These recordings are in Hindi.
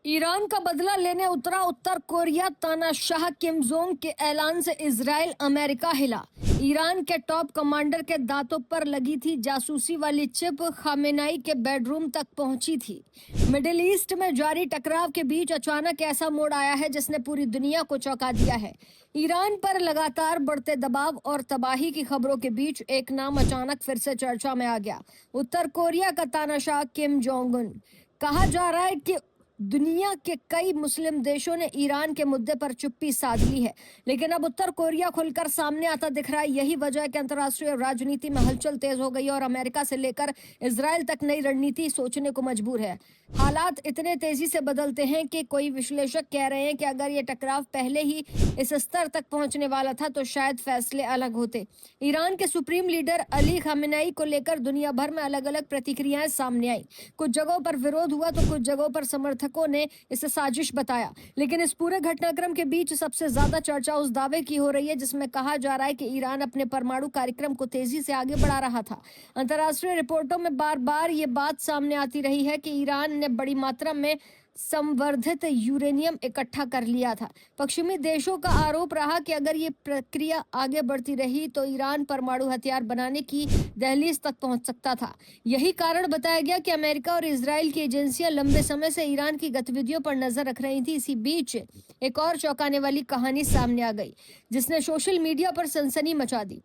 ईरान का बदला लेने उतरा उत्तर कोरिया, तानाशाह किम जोंग के ऐलान से इजराइल अमेरिका हिला। ईरान के टॉप कमांडर के दांतों पर लगी थी जासूसी वाली चिप, खामेनेई के बेडरूम तक पहुंची थी। मिडिल ईस्ट में जारी टकराव के बीच अचानक ऐसा मोड़ आया है जिसने पूरी दुनिया को चौंका दिया है। ईरान पर लगातार बढ़ते दबाव और तबाही की खबरों के बीच एक नाम अचानक फिर से चर्चा में आ गया, उत्तर कोरिया का तानाशाह किम जोंग उन। कहा जा रहा है कि दुनिया के कई मुस्लिम देशों ने ईरान के मुद्दे पर चुप्पी साध ली है, लेकिन अब उत्तर कोरिया खुलकर सामने आता दिख रहा है। यही वजह है कि अंतर्राष्ट्रीय राजनीति में हलचल तेज हो गई और अमेरिका से लेकर इजराइल तक नई रणनीति सोचने को मजबूर है। हालात इतने तेजी से बदलते हैं कि कोई विश्लेषक कह रहे हैं कि अगर ये टकराव पहले ही इस स्तर तक पहुंचने वाला था तो शायद फैसले अलग होते। ईरान के सुप्रीम लीडर अली खामेनेई को लेकर दुनिया भर में अलग अलग प्रतिक्रियाएं सामने आई। कुछ जगहों पर विरोध हुआ तो कुछ जगहों पर समर्थकों ने इसे साजिश बताया। लेकिन इस पूरे घटनाक्रम के बीच सबसे ज्यादा चर्चा उस दावे की हो रही है जिसमें कहा जा रहा है कि ईरान अपने परमाणु कार्यक्रम को तेजी से आगे बढ़ा रहा था। अंतर्राष्ट्रीय रिपोर्टों में बार बार ये बात सामने आती रही है कि ईरान ने बड़ी मात्रा में संवर्धित यूरेनियम इकट्ठा कर लिया था। पश्चिमी देशों का आरोप रहा कि अगर ये प्रक्रिया आगे बढ़ती रही तो ईरान परमाणु हथियार बनाने की दहलीज तक पहुंच सकता था। यही कारण बताया गया कि अमेरिका और इजराइल की एजेंसियां लंबे समय से ईरान की गतिविधियों पर नजर रख रही थी। इसी बीच एक और चौंकाने वाली कहानी सामने आ गई जिसने सोशल मीडिया पर सनसनी मचा दी।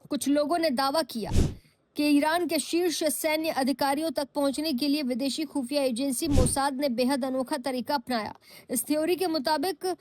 कुछ लोगों ने दावा किया कि ईरान के शीर्ष सैन्य अधिकारियों तक पहुंचने के लिए विदेशी खुफिया एजेंसी मोसाद ने बेहद अनोखा तरीका अपनाया। इस थ्योरी के मुताबिक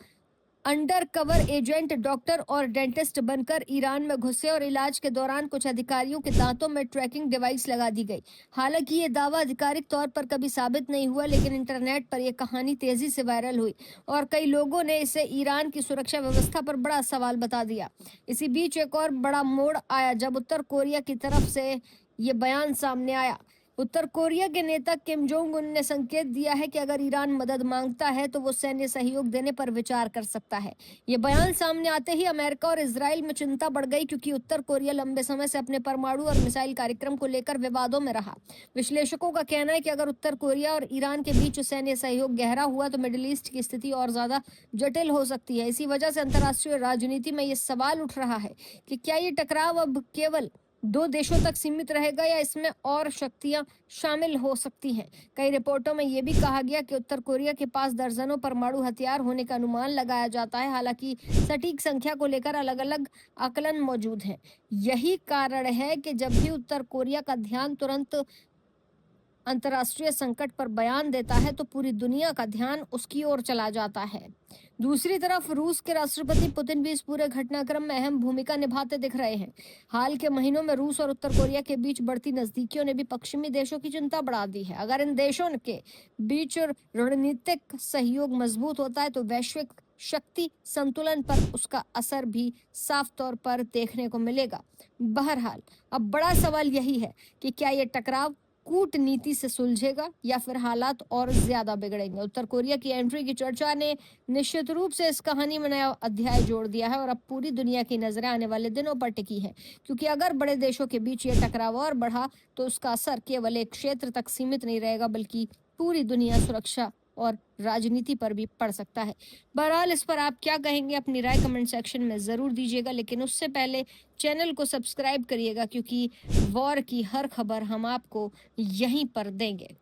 अंडर कवर एजेंट डॉक्टर और डेंटिस्ट बनकर ईरान में घुसे और इलाज के दौरान कुछ अधिकारियों के दांतों में ट्रैकिंग डिवाइस लगा दी गई। हालांकि ये दावा आधिकारिक तौर पर कभी साबित नहीं हुआ, लेकिन इंटरनेट पर यह कहानी तेजी से वायरल हुई और कई लोगों ने इसे ईरान की सुरक्षा व्यवस्था पर बड़ा सवाल बता दिया। इसी बीच एक और बड़ा मोड़ आया जब उत्तर कोरिया की तरफ से ये बयान सामने आया। उत्तर कोरिया के नेता किम जोंग उन ने संकेत दिया है कि अगर ईरान मदद मांगता है तो वो सैन्य सहयोग देने पर विचार कर सकता है। ये बयान सामने आते ही अमेरिका और इजराइल में चिंता बढ़ गई, क्योंकि उत्तर कोरिया लंबे समय से अपने परमाणु और मिसाइल कार्यक्रम को लेकर विवादों में रहा। विश्लेषकों का कहना है कि अगर उत्तर कोरिया और ईरान के बीच सैन्य सहयोग गहरा हुआ तो मिडिल ईस्ट की स्थिति और ज्यादा जटिल हो सकती है। इसी वजह से अंतर्राष्ट्रीय राजनीति में ये सवाल उठ रहा है कि क्या ये टकराव अब केवल दो देशों तक सीमित रहेगा या इसमें और शक्तियां शामिल हो सकती हैं। कई रिपोर्टों में यह भी कहा गया कि उत्तर कोरिया के पास दर्जनों परमाणु हथियार होने का अनुमान लगाया जाता है। हालांकि सटीक संख्या को लेकर अलग अलग आकलन मौजूद हैं। यही कारण है कि जब भी उत्तर कोरिया का ध्यान तुरंत अंतर्राष्ट्रीय संकट पर बयान देता है तो पूरी दुनिया का ध्यान उसकी ओर चला जाता है। दूसरी तरफ रूस के राष्ट्रपति पुतिन भी इस पूरे घटनाक्रम में अहम भूमिका निभाते दिख रहे हैं। हाल के महीनों में रूस और उत्तर कोरिया के बीच बढ़ती नजदीकियों ने भी पश्चिमी देशों की चिंता बढ़ा दी है। अगर इन देशों के बीच रणनीतिक सहयोग मजबूत होता है तो वैश्विक शक्ति संतुलन पर उसका असर भी साफ तौर पर देखने को मिलेगा। बहरहाल अब बड़ा सवाल यही है कि क्या ये टकराव कूटनीति से सुलझेगा या फिर हालात और ज्यादा बिगड़ेंगे। उत्तर कोरिया की एंट्री की चर्चा ने निश्चित रूप से इस कहानी में नया अध्याय जोड़ दिया है और अब पूरी दुनिया की नजरें आने वाले दिनों पर टिकी है, क्योंकि अगर बड़े देशों के बीच ये टकराव और बढ़ा तो उसका असर केवल एक क्षेत्र तक सीमित नहीं रहेगा, बल्कि पूरी दुनिया सुरक्षा और राजनीति पर भी पड़ सकता है। बहरहाल इस पर आप क्या कहेंगे, अपनी राय कमेंट सेक्शन में जरूर दीजिएगा, लेकिन उससे पहले चैनल को सब्सक्राइब करिएगा, क्योंकि वॉर की हर खबर हम आपको यहीं पर देंगे।